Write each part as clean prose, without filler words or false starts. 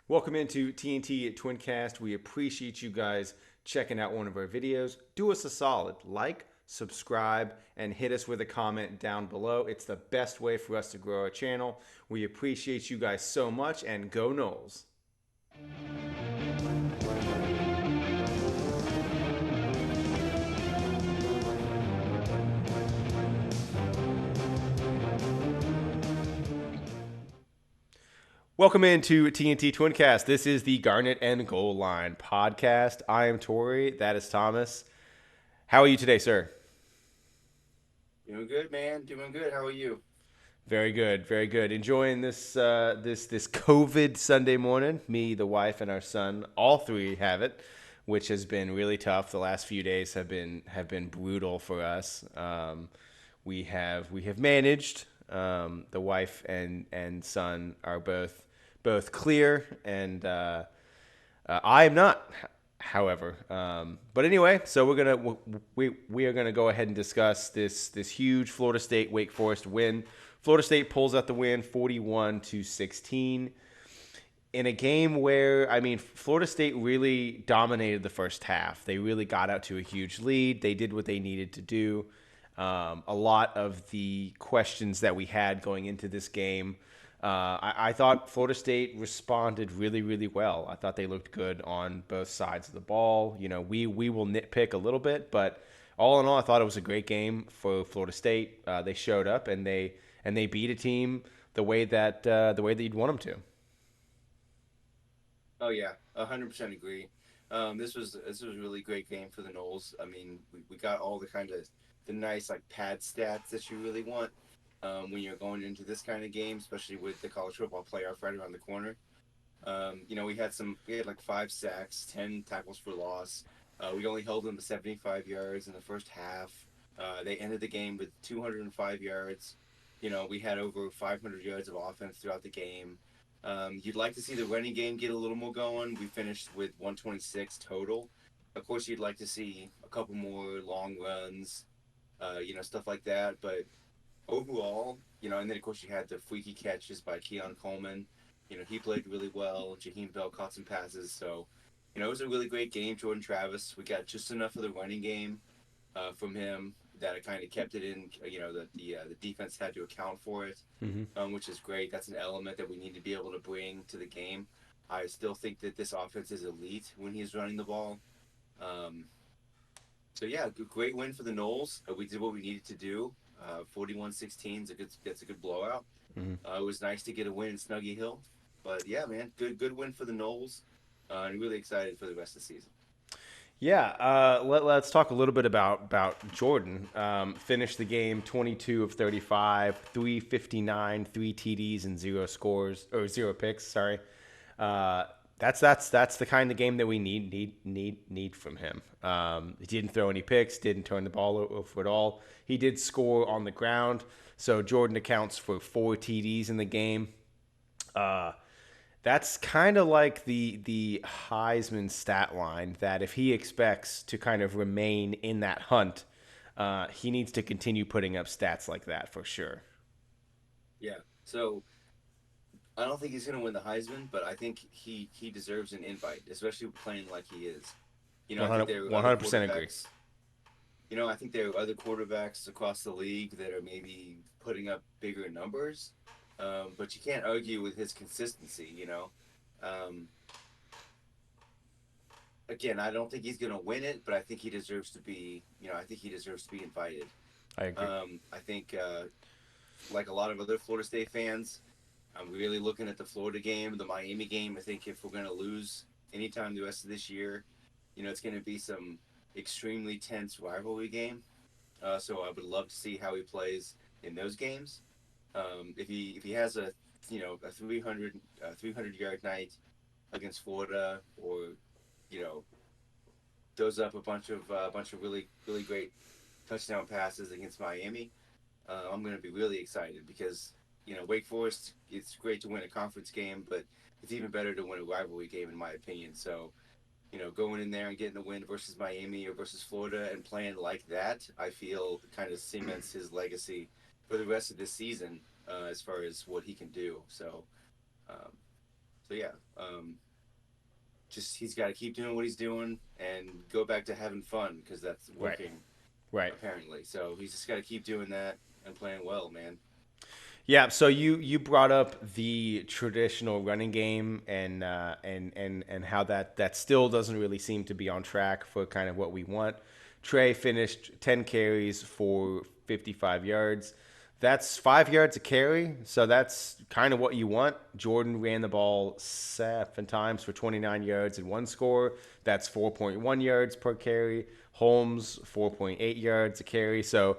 Welcome into TNT at Twincast. We appreciate you guys checking out one of our videos. Do us a solid, like, subscribe, and hit us with a comment down below. It's the best way for us to grow our channel. We appreciate you guys so much, and go Knowles. Welcome into TNT Twincast. This is the Garnet and Goal Line podcast. I am Tory. That is Thomas. How are you today, sir? Doing good, man. Doing good. How are you? Very good, very good. Enjoying this COVID Sunday morning. Me, the wife, and our son, all three have it, which has been really tough. The last few days have been brutal for us. We have managed. The wife and son are both clear, and I am not. However, but anyway, so we are gonna go ahead and discuss this huge Florida State Wake Forest win. Florida State pulls out the win, 41-16, in a game where Florida State really dominated the first half. They really got out to a huge lead. They did what they needed to do. A lot of the questions that we had going into this game, I thought Florida State responded really, really well. I thought they looked good on both sides of the ball. You know, we will nitpick a little bit, but all in all, I thought it was a great game for Florida State. They showed up and they beat a team the way that you'd want them to. Oh yeah, 100% agree. This was a really great game for the Knowles. I mean, we got all the nice like pad stats that you really want when you're going into this kind of game, especially with the college football playoff right around the corner. We had like 5 sacks, 10 tackles for loss. We only held them to 75 yards in the first half. They ended the game with 205 yards. We had over 500 yards of offense throughout the game. You'd like to see the running game get a little more going. We finished with 126 total. Of course, you'd like to see a couple more long runs, stuff like that. But overall, and then of course you had the freaky catches by Keon Coleman. He played really well. Jaheim Bell caught some passes. So, it was a really great game. Jordan Travis, we got just enough of the running game from him that it kind of kept it in. The defense had to account for it, Mm-hmm. which is great. That's an element that we need to be able to bring to the game. I still think that this offense is elite when he's running the ball. Um, so yeah, great win for the Knowles. We did what we needed to do. 41-16 is a good. That's a good blowout. Mm-hmm. It was nice to get a win in Snuggy Hill, but yeah, man, good win for the Knowles. And really excited for the rest of the season. Yeah, let's talk a little bit about Jordan. Finished the game 22 of 35, 359, three TDs and zero scores or zero picks. Sorry, that's the kind of game that we need from him. He didn't throw any picks, didn't turn the ball over at all. He did score on the ground, so Jordan accounts for four TDs in the game. Uh, that's kind of like the Heisman stat line that if he expects to kind of remain in that hunt, he needs to continue putting up stats like that for sure. Yeah. So I don't think he's going to win the Heisman, but I think he deserves an invite, especially playing like he is. I think 100, there are other 100% agree. quarterbacks. I think there are other quarterbacks across the league that are maybe putting up bigger numbers, but you can't argue with his consistency. Um, Again, I don't think he's going to win it, but I think he deserves to be. I think he deserves to be invited. I agree. I think, like a lot of other Florida State fans, I'm really looking at the Florida game, the Miami game. I think if we're going to lose anytime the rest of this year, it's going to be some extremely tense rivalry game. So I would love to see how he plays in those games. If he has a 300 yard night against Florida, or you know throws up a bunch of really great touchdown passes against Miami, I'm going to be really excited because Wake Forest. It's great to win a conference game, but it's even better to win a rivalry game, in my opinion. So going in there and getting the win versus Miami or versus Florida and playing like that, I feel kind of cements his legacy for the rest of this season as far as what he can do. Um, so yeah, just he's got to keep doing what he's doing and go back to having fun because that's Right. working Right. apparently. So he's just got to keep doing that and playing well, man. Yeah, so you brought up the traditional running game and how that still doesn't really seem to be on track for kind of what we want. Trey finished 10 carries for 55 yards. That's 5 yards a carry, so that's kind of what you want. Jordan ran the ball 7 times for 29 yards and one score. That's 4.1 yards per carry. Holmes 4.8 yards a carry. So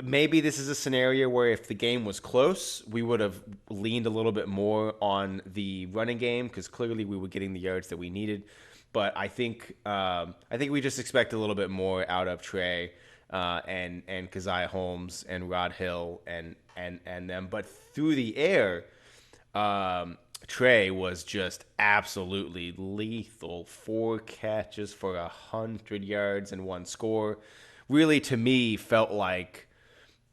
maybe this is a scenario where if the game was close, we would have leaned a little bit more on the running game because clearly we were getting the yards that we needed. But I think we just expect a little bit more out of Trey and Keziah Holmes and Rod Hill and them. But through the air, Trey was just absolutely lethal. 4 catches for 100 yards and one score. Really, to me, felt like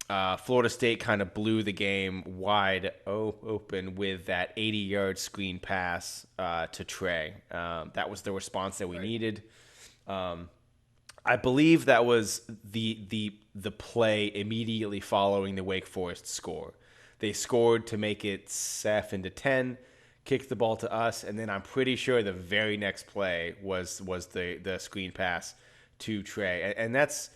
Florida State kind of blew the game wide open with that 80-yard screen pass to Trey. That was the response that we Right. needed. I believe that was the play immediately following the Wake Forest score. They scored to make it 7-10, kicked the ball to us, and then I'm pretty sure the very next play was the screen pass to Trey, and that's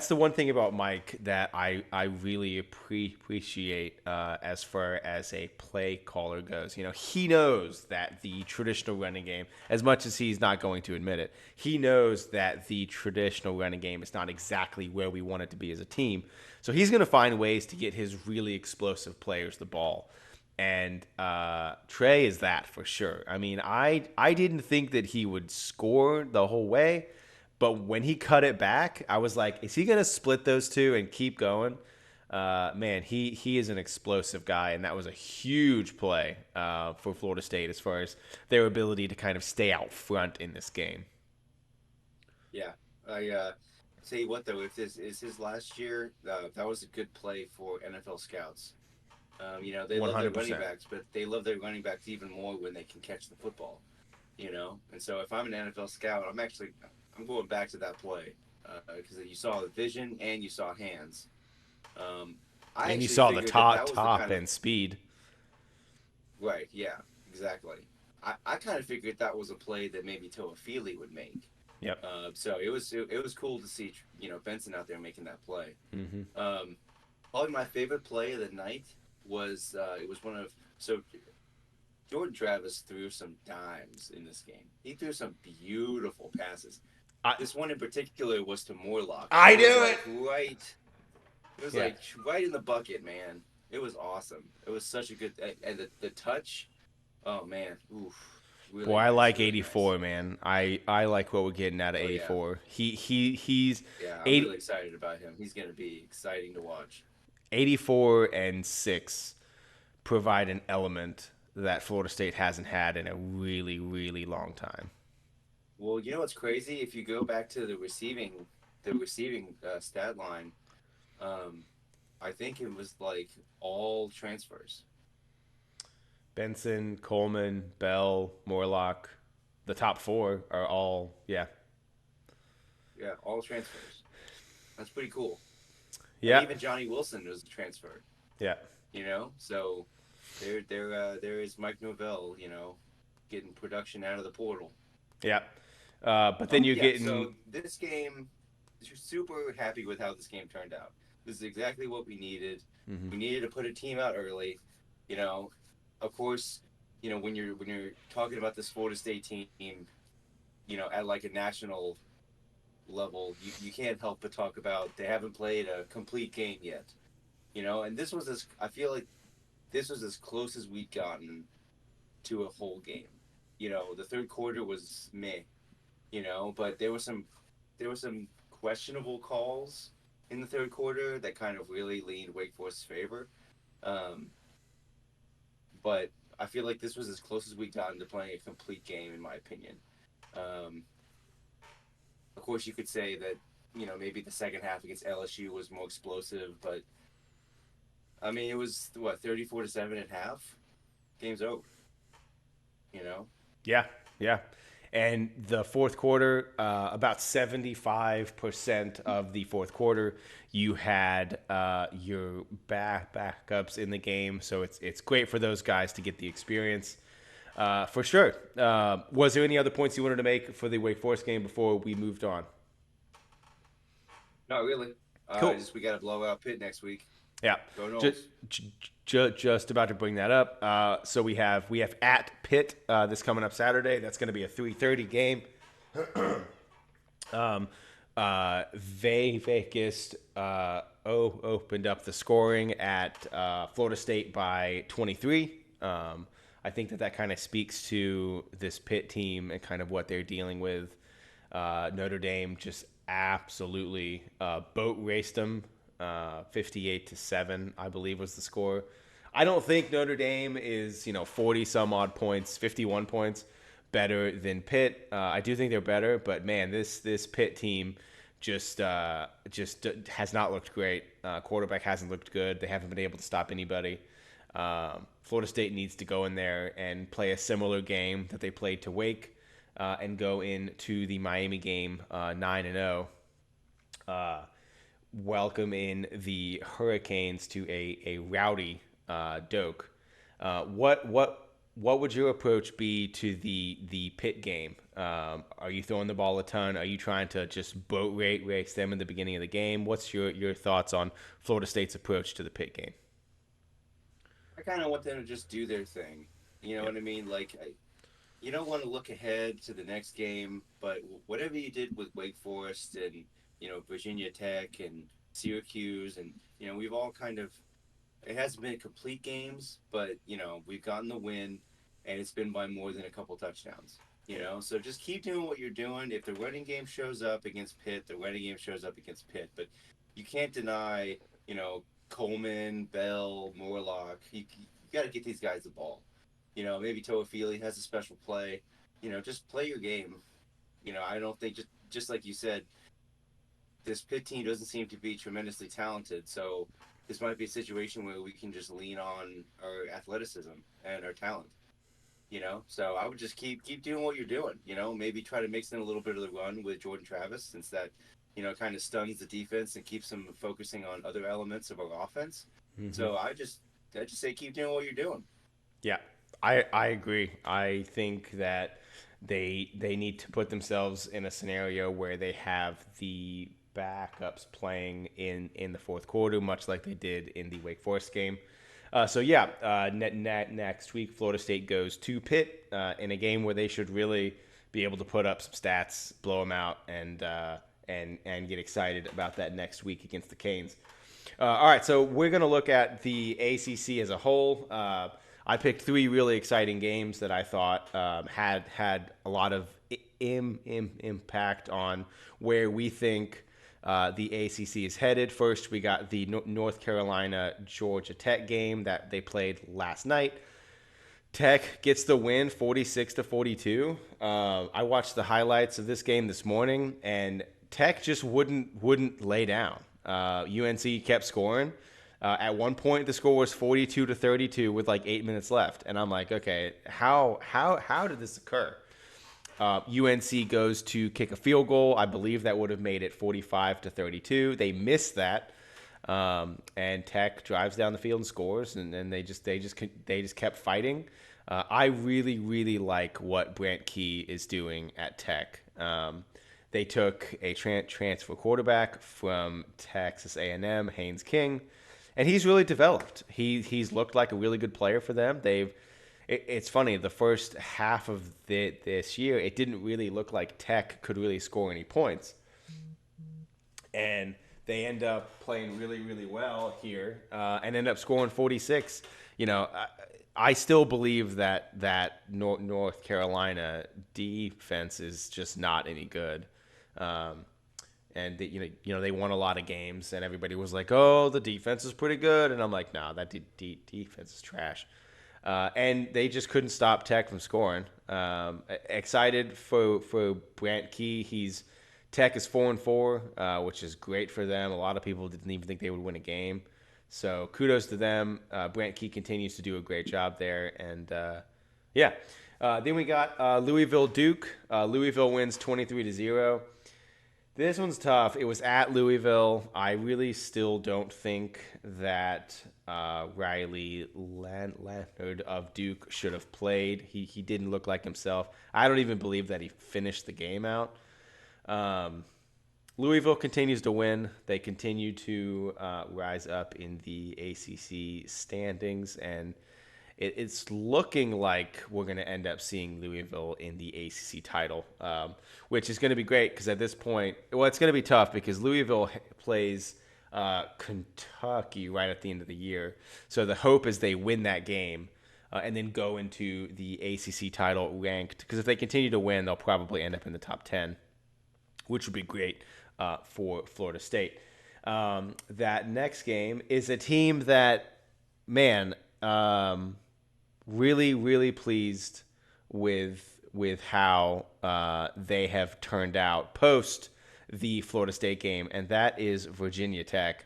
the one thing about Mike that I really appreciate as far as a play caller goes. You know, he knows that the traditional running game, as much as he's not going to admit it, he knows that the traditional running game is not exactly where we want it to be as a team. So he's going to find ways to get his really explosive players the ball. And Trey is that for sure. I mean, I didn't think that he would score the whole way, but when he cut it back, I was like, is he going to split those two and keep going? Man, he is an explosive guy, and that was a huge play for Florida State as far as their ability to kind of stay out front in this game. Yeah. I tell you what though, if this is his last year, that was a good play for NFL scouts. They love their running 100%. backs, but they love their running backs even more when they can catch the football. And so if I'm an NFL scout, I'm going back to that play because you saw the vision and you saw hands. Um, I And you actually saw the figured that top that was the top kind of and speed. right. Yeah, exactly. I kind of figured that was a play that maybe Toa Feely would make. Yep. So it was cool to see Benson out there making that play. Um, Probably my favorite play of the night was it was one of so Jordan Travis threw some dimes in this game. He threw some beautiful passes. I This one in particular was to Morlock. I knew it. It was Yeah. like right in the bucket, man. It was awesome. It was such a good and the touch. Oh man, oof, Boy, really I nice, like really nice. 84, man. I like what we're getting out of Oh yeah, 84. He's yeah. I'm 80, really excited about him. He's gonna be exciting to watch. 84 and 6 provide an element that Florida State hasn't had in a really, really long time. Well, you know what's crazy? If you go back to the receiving stat line, um, I think it was like all transfers. Benson, Coleman, Bell, Morlock, the top four are all, yeah. Yeah, all transfers. That's pretty cool. And Yeah. even Johnny Wilson was a transfer. Yeah. So there is Mike Novell. Getting production out of the portal. Yeah. But then you're Yeah. getting, So this game, super happy with how this game turned out. This is exactly what we needed. We needed to put a team out early. You know, of course, when you're talking about this Florida State team, at like a national level, you can't help but talk about they haven't played a complete game yet. And I feel like this was as close as we'd gotten to a whole game. The third quarter was meh, but there were some questionable calls in the third quarter that kind of really leaned Wake Forest's favor. Um, but I feel like this was as close as we got into playing a complete game, in my opinion. Um, of course, you could say that maybe the second half against LSU was more explosive, but I mean it was what 34-7 at half. Game's over. Yeah, yeah. And the fourth quarter, about 75% of the fourth quarter, you had your backups in the game. So it's great for those guys to get the experience. For sure. Was there any other points you wanted to make for the Wake Forest game before we moved on? Not really. Cool. Just we got to blow out Pitt next week. Yeah, Go just, Knowles. just about to bring that up. So we have at Pitt this coming up Saturday. That's going to be a 3:30 game. Um, Vegas opened up the scoring at Florida State by 23. I think that kind of speaks to this Pitt team and kind of what they're dealing with. Notre Dame just absolutely boat raced them, 58-7, I believe was the score. I don't think Notre Dame is 40 some odd points, 51 points better than Pitt. I do think they're better, but man, this Pitt team just has not looked great. Quarterback hasn't looked good. They haven't been able to stop anybody. Florida State needs to go in there and play a similar game that they played to Wake, and go into the Miami game 9-0. Welcome in the Hurricanes to a rowdy Doak. What would your approach be to the Pitt game? Are you throwing the ball a ton? Are you trying to just boat race them in the beginning of the game? What's your thoughts on Florida State's approach to the Pitt game? I kind of want them to just do their thing. You know Yeah. what I mean? Like, you don't want to look ahead to the next game, but whatever you did with Wake Forest and Virginia Tech and Syracuse, and we've all kind of, it hasn't been complete games, but we've gotten the win, and it's been by more than a couple touchdowns. So just keep doing what you're doing. If the running game shows up against Pitt, the running game shows up against Pitt. But you can't deny, Coleman, Bell, Morlock. You got to get these guys the ball. Maybe Toafili has a special play. Just play your game. I don't think, just like you said, this Pitt team doesn't seem to be tremendously talented. So this might be a situation where we can just lean on our athleticism and our talent. So I would just keep doing what you're doing. Maybe try to mix in a little bit of the run with Jordan Travis, since that kind of stuns the defense and keeps them focusing on other elements of our offense. Mm-hmm. So I just say keep doing what you're doing. Yeah, I agree. I think that they need to put themselves in a scenario where they have the backups playing in the fourth quarter, much like they did in the Wake Forest game. So yeah, next week Florida State goes to Pitt in a game where they should really be able to put up some stats, blow them out, and get excited about that next week against the Canes. All right, so we're going to look at the ACC as a whole. I picked three really exciting games that I thought had a lot of impact on where we think the ACC is headed. First, we got the North Carolina Georgia Tech game that they played last night. Tech gets the win, 46-42. I watched the highlights of this game this morning, and Tech just wouldn't lay down. UNC kept scoring. At one point, the score was 42-32 with like 8 minutes left, and I'm like, okay, how did this occur? UNC goes to kick a field goal. I believe that would have made it 45-32. They missed that, and Tech drives down the field and scores, and then they just kept fighting. I really like what Brant Key is doing at Tech. They took a transfer quarterback from Texas A&M, Haynes King, and he's really developed. He's looked like a really good player for them. It's funny, the first half of this year, it didn't really look like Tech could really score any points. And they end up playing really well here, and end up scoring 46. I still believe that North Carolina defense is just not any good. And they won a lot of games, and everybody was like, "Oh, the defense is pretty good," and I'm like, "No, that defense is trash." And they just couldn't stop Tech from scoring. Excited for Brant Key. Tech is 4-4, which is great for them. A lot of people didn't even think they would win a game, so kudos to them. Brant Key continues to do a great job there, and yeah. Then we got Louisville Duke. Louisville wins 23-0. This one's tough. It was at Louisville. I really still don't think that Riley Leonard of Duke should have played. He didn't look like himself. I don't even believe that he finished the game out. Um, Louisville continues to win. They continue to rise up in the ACC standings, and it's looking like we're going to end up seeing Louisville in the ACC title, which is going to be great because at this point, well, it's going to be tough because Louisville plays Kentucky right at the end of the year. So the hope is they win that game and then go into the ACC title ranked, because if they continue to win, they'll probably end up in the top 10, which would be great for Florida State. That next game is a team that, man, really, really pleased with how they have turned out post the Florida State game, and that is Virginia Tech.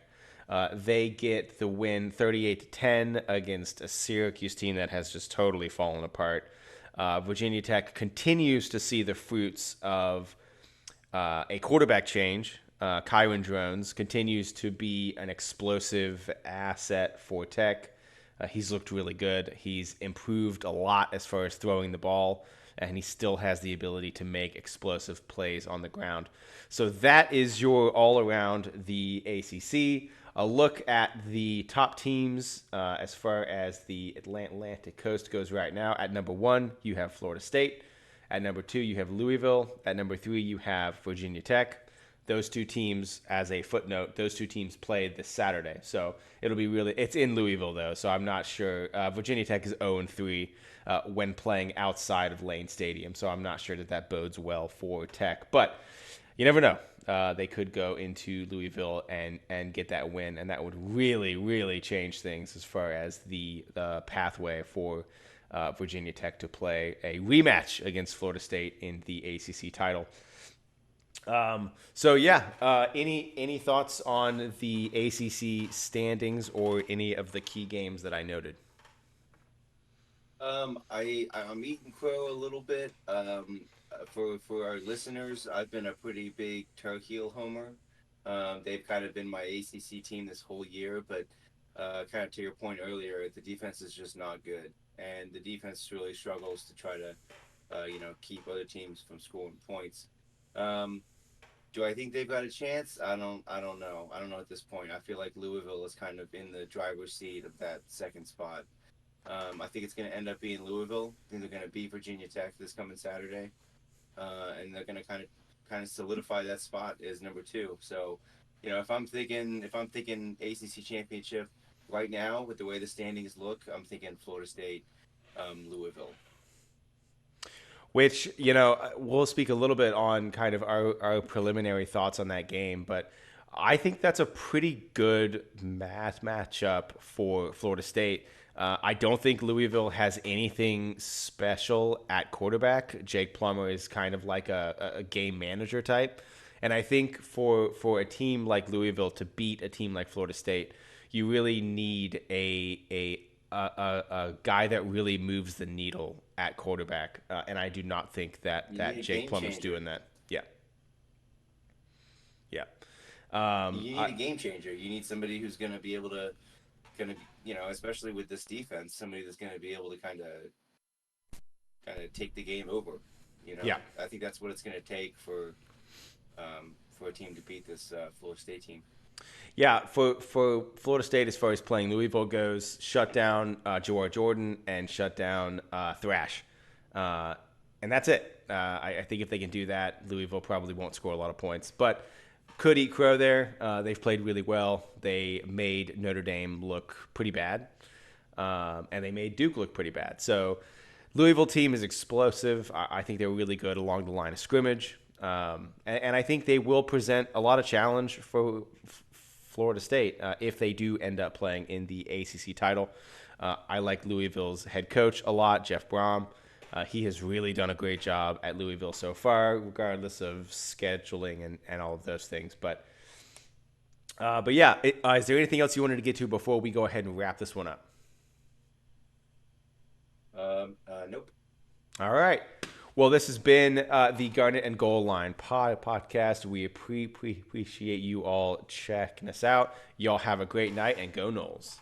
They get the win 38-10 against a Syracuse team that has just totally fallen apart. Virginia Tech continues to see the fruits of a quarterback change. Kyron Drones continues to be an explosive asset for Tech. He's looked really good. He's improved a lot as far as throwing the ball, and he still has the ability to make explosive plays on the ground. So that is your all around the ACC. A look at the top teams as far as the Atlantic Coast goes right now. At number 1, you have Florida State. At number 2, you have Louisville. At number 3, you have Virginia Tech. Those two teams, as a footnote, those two teams played this Saturday. So it'll be really, it's in Louisville though, so I'm not sure. Virginia Tech is 0-3 when playing outside of Lane Stadium, so I'm not sure that bodes well for Tech. But you never know. They could go into Louisville and get that win, and that would really, really change things as far as the pathway for Virginia Tech to play a rematch against Florida State in the ACC title. So yeah, any thoughts on the ACC standings or any of the key games that I noted? I'm eating crow a little bit. For our listeners, I've been a pretty big Tar Heel homer. They've kind of been my ACC team this whole year, but kind of to your point earlier, the defense is just not good, and the defense really struggles to try to, keep other teams from scoring points. Um, do I think they've got a chance? I don't. I don't know. I don't know at this point. I feel like Louisville is kind of in the driver's seat of that second spot. I think it's going to end up being Louisville. I think they're going to beat Virginia Tech this coming Saturday, and they're going to kind of solidify that spot as number 2. So, if I'm thinking ACC championship right now with the way the standings look, I'm thinking Florida State, Louisville. Which, we'll speak a little bit on kind of our preliminary thoughts on that game, but I think that's a pretty good matchup for Florida State. I don't think Louisville has anything special at quarterback. Jake Plummer is kind of like a game manager type. And I think for a team like Louisville to beat a team like Florida State, you really need a guy that really moves the needle at quarterback. And I do not think You that need a Jake game Plummer's changer. doing that. Yeah. Yeah. You need a game changer. You need somebody who's going to be able to, especially with this defense, somebody that's going to be able to kind of take the game over. Yeah. I think that's what it's going to take for a team to beat this Florida State team. Yeah, for Florida State, as far as playing Louisville goes, shut down Jawar Jordan and shut down Thrash. Uh, and that's it. I think if they can do that, Louisville probably won't score a lot of points. But could eat crow there. They've played really well. They made Notre Dame look pretty bad. And they made Duke look pretty bad. So Louisville team is explosive. I think they're really good along the line of scrimmage. And I think they will present a lot of challenge for Florida State if they do end up playing in the ACC title. I like Louisville's head coach a lot, Jeff Brom. He has really done a great job at Louisville so far, regardless of scheduling and all of those things. But yeah, is there anything else you wanted to get to before we go ahead and wrap this one up? Nope. All right. Well, this has been the Garnet and Goal Line podcast. We appreciate you all checking us out. Y'all have a great night and go Knowles.